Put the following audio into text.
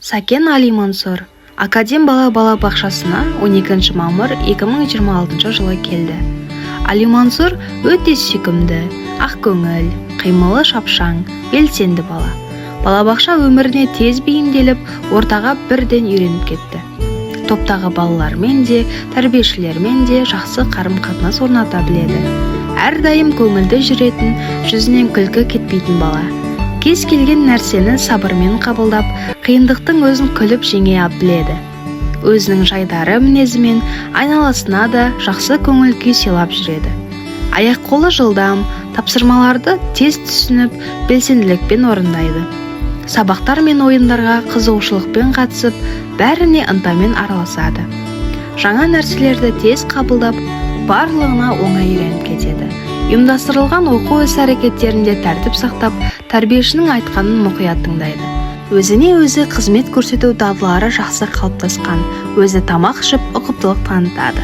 Сакен Али Мансур Академ бала бақшасына 12 мамыр 2026 жылы келді. Али Мансур өте сүйкімді, ақ көңіл, қимылы шапшаң, белсенді бала. Балабақша өміріне тез бейімделіп, ортаға бірден үйреніп кетті. Топтағы балалармен де, тәрбиешілермен де жақсы қарым-қатынас орната біледі. Әрдайым көңілді жүретін, жүзінен күлкі кетпейтін бала. Кез келген нәрсені сабырмен қабылдап, қиындықтың өзін күліп жеңе біледі. Өзінің жайдары мінезімен айналасына да жақсы көңіл күй сыйлап жүреді. Аяқ-қолы жылдам, тапсырмаларды тез түсініп, белсенділікпен орындайды. Сабақтар мен ойындарға қызығушылықпен қатысып, бәріне ынтамен араласады. Жаңа нәрселерді тез қабылдап, барлығына оңай үйреніп кетеді. Ұйымдастырылған оқу іс-әрекеттерінде тәртіп сақтап, тәрбиешінің айтқанын мұқият тыңдайды. Өзіне өзі қызмет көрсету дағдылары жақсы қалыптасқан, өзі тамақ ішіп ұқыптылық танытады.